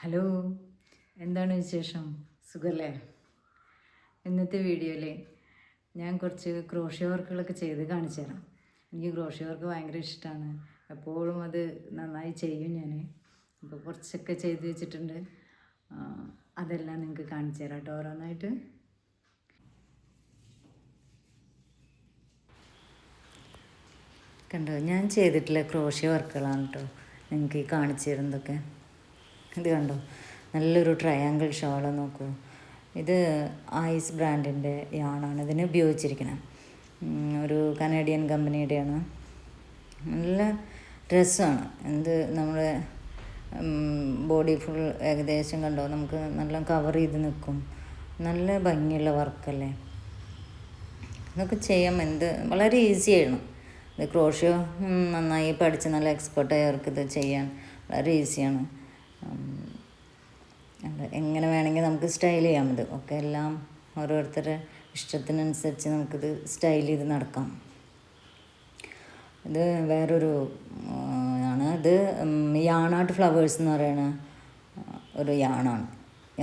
Hello, എന്താണ് വിശേഷം? സുഖല്ലേ? ഇന്നത്തെ വീഡിയോയിൽ ഞാൻ കുറച്ച് ക്രോഷ്യോ വർക്കുകളൊക്കെ ചെയ്ത് കാണിച്ചു തരാം. എനിക്ക് ക്രോഷ്യോ വർക്ക് ഭയങ്കര ഇഷ്ടമാണ്. എപ്പോഴും അത് നന്നായി ചെയ്യും ഞാൻ. അപ്പോൾ കുറച്ചൊക്കെ ചെയ്ത് വെച്ചിട്ടുണ്ട്. അതെല്ലാം നിങ്ങൾക്ക് കാണിച്ചു തരാം കേട്ടോ, ഓരോന്നായിട്ട്. കണ്ടോ, ഞാൻ ചെയ്തിട്ടുള്ള ക്രോഷ്യോ വർക്കുകളാണ് കേട്ടോ നിങ്ങൾക്ക് ഈ കാണിച്ചു തരുന്നതൊക്കെ. ഇത് കണ്ടോ, നല്ലൊരു ട്രയാങ്കിൾ ഷോള് നോക്കൂ. ഇത് ഐസ് ബ്രാൻഡിൻ്റെ യാണാണ് ഇതിന് ഉപയോഗിച്ചിരിക്കുന്നത്. ഒരു കനേഡിയൻ കമ്പനിയുടെയാണ്. നല്ല ഡ്രസ്സാണ്. നമ്മുടെ ബോഡി ഫുൾ ഏകദേശം കണ്ടോ, നമുക്ക് നല്ല കവർ ചെയ്ത് നിൽക്കും. നല്ല ഭംഗിയുള്ള വർക്കല്ലേ. ഇതൊക്കെ ചെയ്യാൻ വളരെ ഈസിയാണ്. ഇത് ക്രോഷ്യോ നന്നായി പഠിച്ച് നല്ല എക്സ്പെർട്ടായവർക്ക് ഇത് ചെയ്യാൻ വളരെ ഈസിയാണ്. എങ്ങനെ വേണമെങ്കിൽ നമുക്ക് സ്റ്റൈൽ ചെയ്യാം. ഇത് ഒക്കെ എല്ലാം ഓരോരുത്തരുടെ ഇഷ്ടത്തിനനുസരിച്ച് നമുക്കിത് സ്റ്റൈൽ ചെയ്ത് നടക്കാം. ഇത് വേറൊരു ആണ്. ഇത് യാണാട്ട് ഫ്ലവേഴ്സ് എന്ന് പറയുന്ന ഒരു യാണാണ്.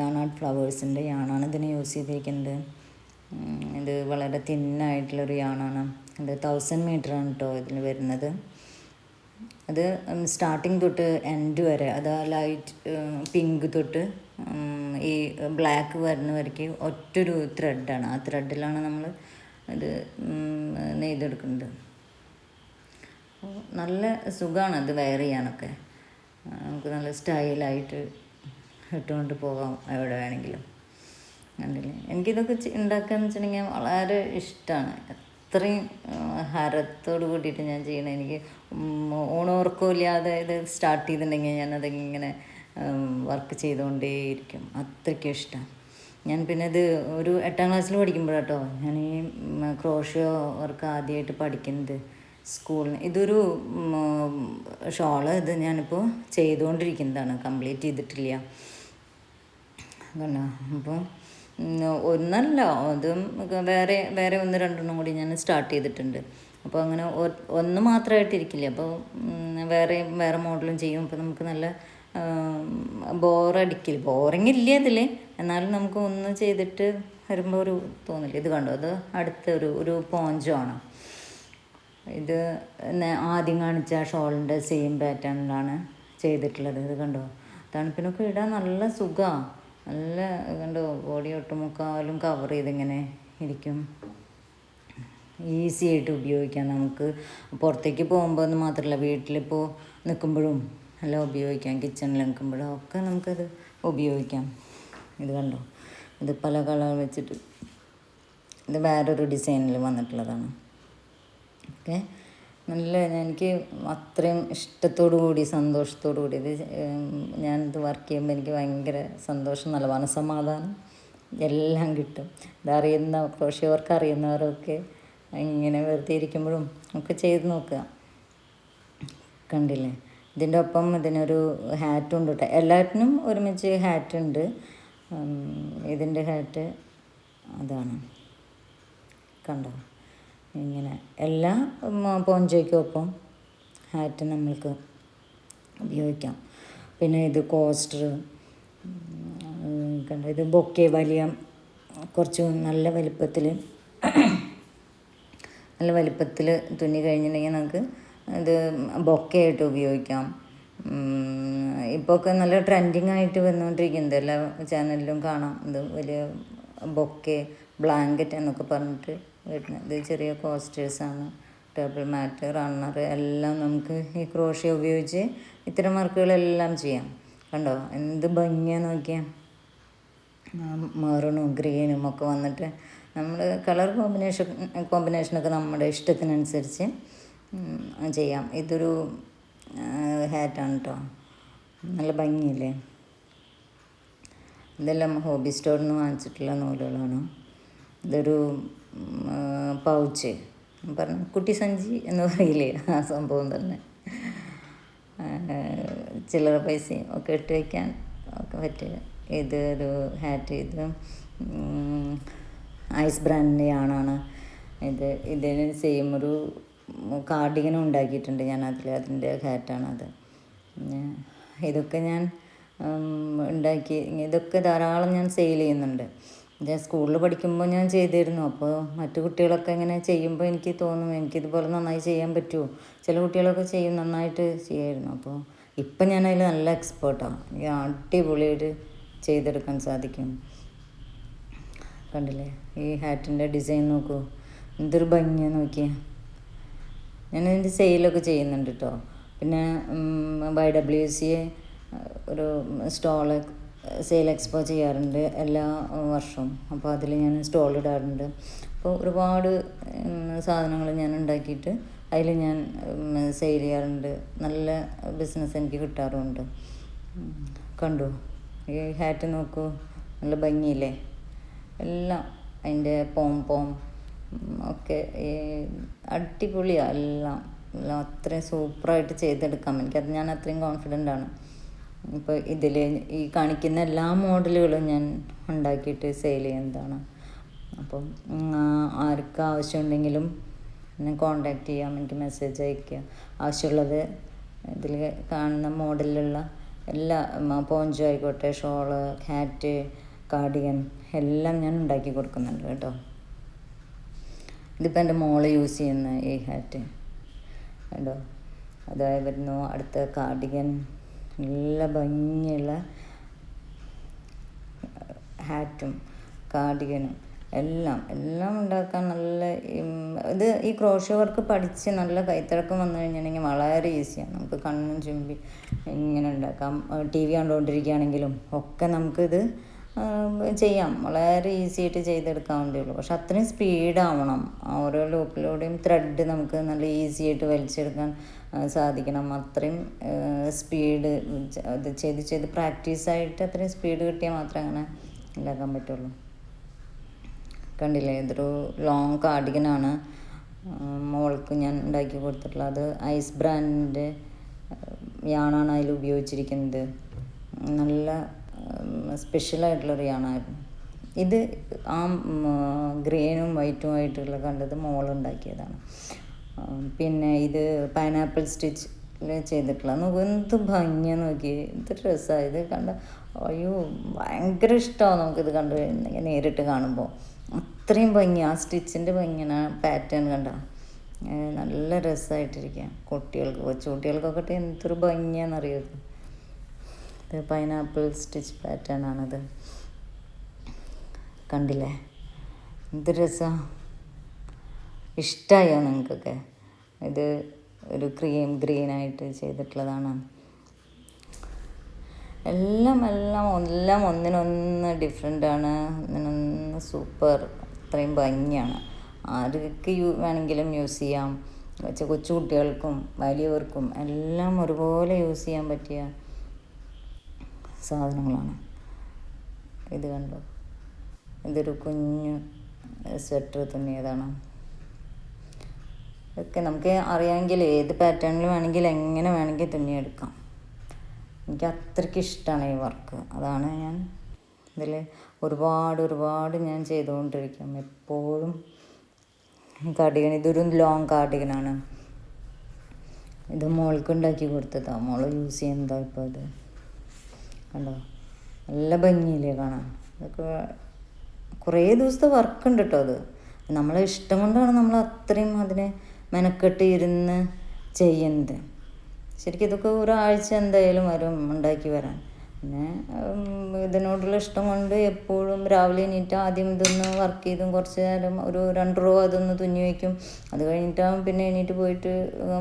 യാണാട്ട് ഫ്ലവേഴ്സിൻ്റെ യാണാണ് ഇതിന് യൂസ് ചെയ്തിരിക്കുന്നത്. ഇത് വളരെ തിന്നായിട്ടുള്ളൊരു യാണാണ്. ഇത് 1000 മീറ്ററാണ് കേട്ടോ ഇതിൽ വരുന്നത്. അത് സ്റ്റാർട്ടിങ് തൊട്ട് എൻഡ് വരെ, അത് ലൈറ്റ് പിങ്ക് തൊട്ട് ഈ ബ്ലാക്ക് വരുന്നവരേക്ക് ഒറ്റൊരു ത്രെഡാണ്. ആ ത്രെഡിലാണ് നമ്മൾ ഇത് നെയ്തെടുക്കുന്നത്. നല്ല സുഖമാണ് അത് വെയർ ചെയ്യാനൊക്കെ. നമുക്ക് നല്ല സ്റ്റൈലായിട്ട് ഇട്ടുകൊണ്ട് പോകാം എവിടെ വേണമെങ്കിലും. കണ്ടില്ലേ, എനിക്കിതൊക്കെ ഉണ്ടാക്കുകയെന്ന് വെച്ചിട്ടുണ്ടെങ്കിൽ വളരെ ഇഷ്ടമാണ്. അത്രയും ഹരത്തോട് കൂടിയിട്ട് ഞാൻ ചെയ്യണം. എനിക്ക് ഊണോർക്കമില്ലാതെ ഇത് സ്റ്റാർട്ട് ചെയ്തിട്ടുണ്ടെങ്കിൽ ഞാനതിങ്ങനെ വർക്ക് ചെയ്തുകൊണ്ടേയിരിക്കും. അത്രയ്ക്കും ഇഷ്ടമാണ്. ഞാൻ പിന്നെ ഇത് ഒരു 8ാം ക്ലാസ്സിൽ പഠിക്കുമ്പോഴാട്ടോ ഞാൻ ഈ ക്രോഷ്യോ വർക്ക് ആദ്യമായിട്ട് പഠിക്കുന്നത് സ്കൂളിൽ. ഇതൊരു ഷോള്. ഇത് ഞാനിപ്പോൾ ചെയ്തുകൊണ്ടിരിക്കുന്നതാണ്, കംപ്ലീറ്റ് ചെയ്തിട്ടില്ല. കണ്ടോ, അപ്പോൾ ഒന്നല്ല, അതും വേറെ 1-2 കൂടി ഞാൻ സ്റ്റാർട്ട് ചെയ്തിട്ടുണ്ട്. അപ്പോൾ അങ്ങനെ ഒന്ന് മാത്രമായിട്ടിരിക്കില്ല. അപ്പോൾ വേറെ മോഡലും ചെയ്യും. അപ്പോൾ നമുക്ക് നല്ല ബോറിങ് ഇല്ല ഇതിൽ. എന്നാലും നമുക്ക് ഒന്ന് ചെയ്തിട്ട് വരുമ്പോൾ ഒരു തോന്നില്ല. ഇത് കണ്ടോ, അത് അടുത്ത ഒരു പോഞ്ചോ ആണ്. ഇത് ആദ്യം കാണിച്ച ഷോളിൻ്റെ സെയിം പാറ്റേണിലാണ് ചെയ്തിട്ടുള്ളത്. ഇത് കണ്ടോ, തണുപ്പിനൊക്കെ ഇടാൻ നല്ല സുഖമാണ്. നല്ല കണ്ടോ, ബോഡി ഒട്ടുമുക്കാലും കവർ ചെയ്തിങ്ങനെ ഇരിക്കും. ഈസി ആയിട്ട് ഉപയോഗിക്കാം. നമുക്ക് പുറത്തേക്ക് പോകുമ്പോൾ എന്ന് മാത്രമല്ല, വീട്ടിലിപ്പോൾ നിൽക്കുമ്പോഴും എല്ലാം ഉപയോഗിക്കാം. കിച്ചണിൽ നിൽക്കുമ്പോഴും ഒക്കെ നമുക്കത് ഉപയോഗിക്കാം. ഇത് കണ്ടോ, ഇത് പല കളർ വെച്ചിട്ട് ഇത് വേറൊരു ഡിസൈനിൽ വന്നിട്ടുള്ളതാണ്. ഓക്കെ, എനിക്ക് അത്രയും ഇഷ്ടത്തോടു കൂടി സന്തോഷത്തോടു കൂടി ഇത് ഞാനിത് വർക്ക് ചെയ്യുമ്പോൾ എനിക്ക് ഭയങ്കര സന്തോഷം, നല്ല മനസ്സമാധാനം എല്ലാം കിട്ടും. ക്രോഷ്യോ വർക്ക് അറിയുന്നവരൊക്കെ ഇങ്ങനെ വെറുതെ ഇരിക്കുമ്പോഴും ഒക്കെ ചെയ്ത് നോക്കുക. കണ്ടില്ലേ, ഇതിൻ്റെ ഒപ്പം ഇതിനൊരു ഹാറ്റും ഉണ്ട് കേട്ടോ. എല്ലാറ്റിനും ഒരുമിച്ച് ഹാറ്റ് ഉണ്ട്. ഇതിൻ്റെ ഹാറ്റ് അതാണ്, കണ്ടോ. ഇങ്ങനെ എല്ലാ പോഞ്ചയ്ക്കൊപ്പം ഹാറ്റ് നമ്മൾക്ക് ഉപയോഗിക്കാം. പിന്നെ ഇത് കോസ്റ്റർ കണ്ടോ. ഇത് ബൊക്കെ കുറച്ച് നല്ല വലിപ്പത്തിൽ തുന്നി കഴിഞ്ഞിട്ടുണ്ടെങ്കിൽ നമുക്ക് ഇത് ബൊക്കെ ആയിട്ട് ഉപയോഗിക്കാം. ഇപ്പോൾ ഒക്കെ നല്ല ട്രെൻഡിങ് ആയിട്ട് വന്നുകൊണ്ടിരിക്കുന്നത് എല്ലാ ചാനലിലും കാണാം. ഇത് വലിയ ബൊക്കെ, ബ്ലാങ്കറ്റ് എന്നൊക്കെ പറഞ്ഞിട്ട് വരുന്നത്. ഇത് ചെറിയ കോസ്റ്റേഴ്സാണ്. ടേബിൾ മാറ്റ്, റണ്ണർ എല്ലാം നമുക്ക് ഈ ക്രോഷ്യോ ഉപയോഗിച്ച് ഇത്തരം വർക്കുകളെല്ലാം ചെയ്യാം. കണ്ടോ, എന്ത് ഭംഗിയാന്ന് നോക്കിയാൽ. മെറൂണും ഗ്രീനും ഒക്കെ വന്നിട്ട് നമ്മൾ കളർ കോമ്പിനേഷനൊക്കെ നമ്മുടെ ഇഷ്ടത്തിനനുസരിച്ച് ചെയ്യാം. ഇതൊരു ഹാറ്റാണ് കേട്ടോ, നല്ല ഭംഗിയില്ലേ. ഇതെല്ലാം ഹോബി സ്റ്റോറിൽ നിന്ന് വാങ്ങിച്ചിട്ടുള്ള നൂലുകളാണ്. ഇതൊരു പൗച്ച് കുട്ടി സഞ്ചി എന്ന് പറയില്ലേ, ആ സംഭവം തന്നെ. ചില്ലറ പൈസയും ഒക്കെ ഇട്ട് വയ്ക്കാൻ ഒക്കെ പറ്റുക. ഇതൊരു ഹാറ്റ്. ഇത് ഐസ് ബ്രാൻഡിൻ്റെ ആണാണ്. ഇതിന് സെയിം ഒരു കാർഡിഗനും ഉണ്ടാക്കിയിട്ടുണ്ട് ഞാൻ അതിൻ്റെ ഹാറ്റാണത്. ഇതൊക്കെ ഞാൻ ഉണ്ടാക്കി. ഇതൊക്കെ ധാരാളം ഞാൻ സെയിൽ ചെയ്യുന്നുണ്ട്. ഞാൻ സ്കൂളിൽ പഠിക്കുമ്പോൾ ഞാൻ ചെയ്തിരുന്നു. അപ്പോൾ മറ്റു കുട്ടികളൊക്കെ ഇങ്ങനെ ചെയ്യുമ്പോൾ എനിക്ക് തോന്നും എനിക്കിതുപോലെ നന്നായി ചെയ്യാൻ പറ്റുമോ. ചില കുട്ടികളൊക്കെ ചെയ്യും, നന്നായിട്ട് ചെയ്യായിരുന്നു. അപ്പോൾ ഇപ്പം ഞാനതിൽ നല്ല എക്സ്പേർട്ടാണ്. എനിക്ക് അടിപൊളിയായിട്ട് ചെയ്തെടുക്കാൻ സാധിക്കും. കണ്ടില്ലേ ഈ ഹാറ്റിൻ്റെ ഡിസൈൻ നോക്കൂ, എന്തൊരു ഭംഗിയാണ് നോക്കിയാൽ. ഞാനിതിൻ്റെ സെയിലൊക്കെ ചെയ്യുന്നുണ്ട് കേട്ടോ. പിന്നെ YWCA ഒരു സ്റ്റോള് സെയിൽ എക്സ്പോ ചെയ്യാറുണ്ട് എല്ലാ വർഷവും. അപ്പോൾ അതിൽ ഞാൻ സ്റ്റോൾ ഇടാറുണ്ട്. അപ്പോൾ ഒരുപാട് സാധനങ്ങൾ ഞാൻ ഉണ്ടാക്കിയിട്ട് അതിൽ ഞാൻ സെയിൽ ചെയ്യാറുണ്ട്. നല്ല ബിസിനസ് എനിക്ക് കിട്ടാറുമുണ്ട്. കണ്ടു ഈ ഹാറ്റ് നോക്കൂ, നല്ല ഭംഗിയില്ലേ. എല്ലാം അതിൻ്റെ പോം ഒക്കെ അടിപൊളിയാണ്. എല്ലാം അത്രയും സൂപ്പറായിട്ട് ചെയ്തെടുക്കാം. ഞാൻ അത്രയും കോൺഫിഡൻ്റാണ്. ഇപ്പോൾ ഇതിൽ ഈ കാണിക്കുന്ന എല്ലാ മോഡലുകളും ഞാൻ ഉണ്ടാക്കിയിട്ട് സെയിൽ ചെയ്യുന്നതാണ്. അപ്പം ആർക്ക് ആവശ്യമുണ്ടെങ്കിലും എന്നെ കോണ്ടാക്ട് ചെയ്യാം, എനിക്ക് മെസ്സേജ് അയയ്ക്കുക. ആവശ്യമുള്ളത് ഇതിൽ കാണുന്ന മോഡലിലുള്ള എല്ലാ പോഞ്ചോ ആയിക്കോട്ടെ, ഷോള്, ഹാറ്റ്, കാർഡിഗൻ എല്ലാം ഞാൻ ഉണ്ടാക്കി കൊടുക്കുന്നുണ്ട് കേട്ടോ. ഇതിപ്പോൾ എൻ്റെ മോള് യൂസ് ചെയ്യുന്ന ഈ ഹാറ്റ് കേട്ടോ. അതായത് വരുന്നു അടുത്ത കാർഡിഗൻ. നല്ല ഭംഗിയുള്ള ഹാറ്റും കാർഡിഗനും എല്ലാം ഉണ്ടാക്കാൻ നല്ല ഇത് ഈ ക്രോഷ്യോ വർക്ക് പഠിച്ച് നല്ല കൈത്തിഴക്കം വന്നു കഴിഞ്ഞിട്ടുണ്ടെങ്കിൽ വളരെ ഈസിയാണ്. നമുക്ക് കണ്ണും ചുമ്പി ഇങ്ങനെ ഉണ്ടാക്കാം. TV കണ്ടുകൊണ്ടിരിക്കുകയാണെങ്കിലും ഒക്കെ നമുക്കിത് ചെയ്യാം. വളരെ ഈസി ആയിട്ട് ചെയ്തെടുക്കാവുന്നതേ ഉള്ളൂ. പക്ഷെ അത്രയും സ്പീഡാവണം. ഓരോ ലൂപ്പിലൂടെയും ത്രെഡ് നമുക്ക് നല്ല ഈസി ആയിട്ട് വലിച്ചെടുക്കാൻ സാധിക്കണം. അത്രയും സ്പീഡ് അത് ചെയ്ത് പ്രാക്ടീസായിട്ട് അത്രയും സ്പീഡ് കിട്ടിയാൽ മാത്രമേ അങ്ങനെ ഉണ്ടാക്കാൻ പറ്റുള്ളൂ. കണ്ടില്ലേ, ഇതൊരു ലോങ് കാർഡിഗനാണ് മോൾക്ക് ഞാൻ ഉണ്ടാക്കി കൊടുത്തിട്ടുള്ളത്. അത് ഐസ് ബ്രാൻഡിൻ്റെ യാണാണ് അതിൽ ഉപയോഗിച്ചിരിക്കുന്നത്. നല്ല സ്പെഷ്യലായിട്ടുള്ളൊരു യാണായിരുന്നു ഇത്. ആ ഗ്രീനും വൈറ്റുമായിട്ടുള്ള കണ്ടത് മോളുണ്ടാക്കിയതാണ്. പിന്നെ ഇത് പൈനാപ്പിൾ സ്റ്റിച്ചിൽ ചെയ്തിട്ടുള്ള എന്ത് ഭംഗിയാണ് നോക്കി, എന്ത് രസമാണ് ഇത് കണ്ട. അയ്യോ ഭയങ്കര ഇഷ്ടമാണ് നമുക്കിത് കണ്ടു കഴിഞ്ഞാൽ, നേരിട്ട് കാണുമ്പോൾ അത്രയും ഭംഗി. ആ സ്റ്റിച്ചിൻ്റെ ഭംഗിയാണ്, ആ പാറ്റേൺ കണ്ട നല്ല രസമായിട്ടിരിക്കുക. കൊച്ചു കുട്ടികൾക്കൊക്കെ എന്തൊരു ഭംഗിയാണെന്നറിയത്. ഇത് പൈനാപ്പിൾ സ്റ്റിച്ച് പാറ്റേൺ ആണത്. കണ്ടില്ലേ എന്ത് രസമാണ്. ഇഷ്ടമായോ നിങ്ങൾക്കൊക്കെ? ഇത് ഒരു ഗ്രീനായിട്ട് ചെയ്തിട്ടുള്ളതാണ്. എല്ലാം ഒന്നിനൊന്ന് ഡിഫറെൻ്റാണ്, ഒന്നിനൊന്ന് സൂപ്പർ. അത്രയും ഭംഗിയാണ്. ആർക്ക് വേണമെങ്കിലും യൂസ് ചെയ്യാം. കൊച്ചു കുട്ടികൾക്കും വലിയവർക്കും എല്ലാം ഒരുപോലെ യൂസ് ചെയ്യാൻ പറ്റിയ സാധനങ്ങളാണ്. ഇത് കണ്ടോ, ഇതൊരു കുഞ്ഞു സ്വെറ്റർ തുന്നിയതാണ്. ഇതൊക്കെ നമുക്ക് അറിയാമെങ്കിൽ ഏത് പാറ്റേണിൽ വേണമെങ്കിൽ എങ്ങനെ വേണമെങ്കിൽ തുന്നിയെടുക്കാം. എനിക്ക് അത്രയ്ക്ക് ഇഷ്ടമാണ് ഈ വർക്ക്. അതാണ് ഞാൻ ഇതിൽ ഒരുപാട് ഞാൻ ചെയ്തുകൊണ്ടിരിക്കും എപ്പോഴും. കാർഡിഗൻ ഇതൊരു ലോങ് കാർഡിഗനാണ്. ഇത് മോൾക്ക് ഉണ്ടാക്കി കൊടുത്തതാണ്. മോൾ യൂസ് ചെയ്യുന്നതാണ് ഇപ്പോൾ. ഇത് കണ്ടോ, നല്ല ഭംഗിയില്ലേ കാണാൻ. അതൊക്കെ കുറേ ദിവസത്തെ വർക്കുണ്ട് കേട്ടോ. അത് നമ്മളെ ഇഷ്ടം കൊണ്ടാണ് നമ്മൾ അത്രയും അതിനെ മെനക്കെട്ട് ഇരുന്ന് ചെയ്യുന്നത്. ശരിക്കും ഇതൊക്കെ ഒരാഴ്ച എന്തായാലും വരും ഉണ്ടാക്കി വരാൻ. പിന്നെ ഇതിനോടുള്ള ഇഷ്ടം കൊണ്ട് എപ്പോഴും രാവിലെ എണീറ്റ് ആദ്യം ഇതൊന്ന് വർക്ക് ചെയ്തും കുറച്ച് നേരം ഒരു 2 റോ അതൊന്ന് തുന്നി വയ്ക്കും. അത് കഴിഞ്ഞിട്ടാകും പിന്നെ എണീറ്റ് പോയിട്ട്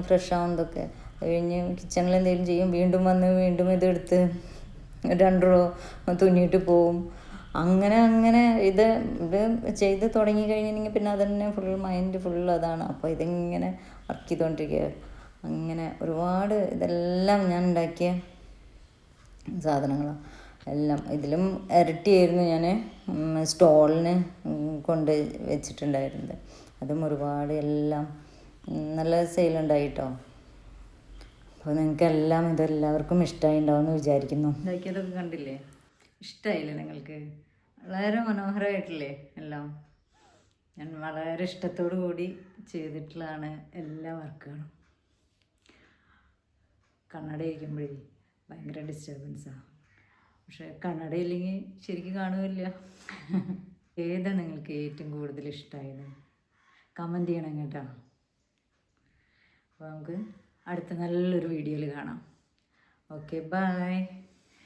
ഫ്രഷ് ആവുന്നതൊക്കെ. അത് കഴിഞ്ഞ് കിച്ചണിൽ എന്തെങ്കിലും ചെയ്യും, വീണ്ടും വന്ന് വീണ്ടും ഇതെടുത്ത് 2 റോ തുന്നിയിട്ട് പോവും. അങ്ങനെ ഇത് ചെയ്ത് തുടങ്ങി കഴിഞ്ഞിട്ടുണ്ടെങ്കിൽ പിന്നെ അതന്നെ മൈൻഡ് ഫുൾ അതാണ്. അപ്പോൾ ഇതിങ്ങനെ വർക്ക് ചെയ്തുകൊണ്ടിരിക്കുക. അങ്ങനെ ഒരുപാട് ഇതെല്ലാം ഞാൻ ഉണ്ടാക്കിയ സാധനങ്ങളാണ് എല്ലാം. ഇതിലും ഇരട്ടിയായിരുന്നു ഞാൻ സ്റ്റോളിന് കൊണ്ട് വെച്ചിട്ടുണ്ടായിരുന്നത്. അതും ഒരുപാട് എല്ലാം നല്ല സെയിലുണ്ടായി കേട്ടോ. അപ്പോൾ നിങ്ങൾക്കെല്ലാം ഇതെല്ലാവർക്കും ഇഷ്ടമായി ഉണ്ടാവുമെന്ന് വിചാരിക്കുന്നു. ഉണ്ടാക്കിയതൊക്കെ കണ്ടില്ലേ, ഇഷ്ടമായില്ലേ നിങ്ങൾക്ക്? വളരെ മനോഹരമായിട്ടില്ലേ എല്ലാം? ഞാൻ വളരെ ഇഷ്ടത്തോടു കൂടി ചെയ്തിട്ടുള്ളതാണ് എല്ലാ വർക്കുകളും. കണ്ണട ഇരിക്കുമ്പോഴേ ഭയങ്കര ഡിസ്റ്റർബൻസാണ്. പക്ഷെ കണ്ണടയില്ലെങ്കിൽ ശരിക്കും കാണുമില്ല. ഏതാ നിങ്ങൾക്ക് ഏറ്റവും കൂടുതൽ ഇഷ്ടമായത്? കമൻറ്റ് ചെയ്യണം കേട്ടോ. അപ്പോൾ നമുക്ക് അടുത്ത നല്ലൊരു വീഡിയോയിൽ കാണാം. Okay, by.